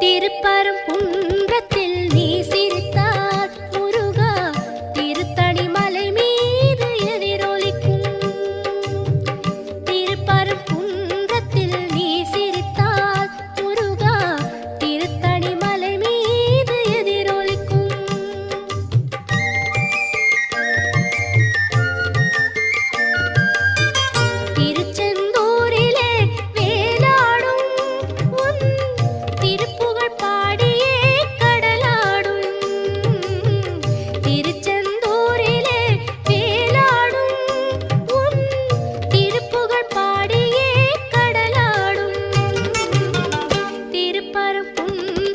திருப்பரங்குன்றத்தில் நீ சிரித்தால் முருகா திருத்தணி மலை மீது எதிரொலிக்கும். திருப்பரங்குன்றத்தில் நீ சிரித்தால் முருகா திருத்தணி மலை மீது எதிரொலிக்கும். திருச்செந்தூரிலே வேலாடும் உன் திருப்புகழ் பாடியே கடலாடும். திருச்செந்தூரிலே வேலாடும் உன் திருப்புகழ் பாடியே கடலாடும். திருப்பரங்குன்றத்தில்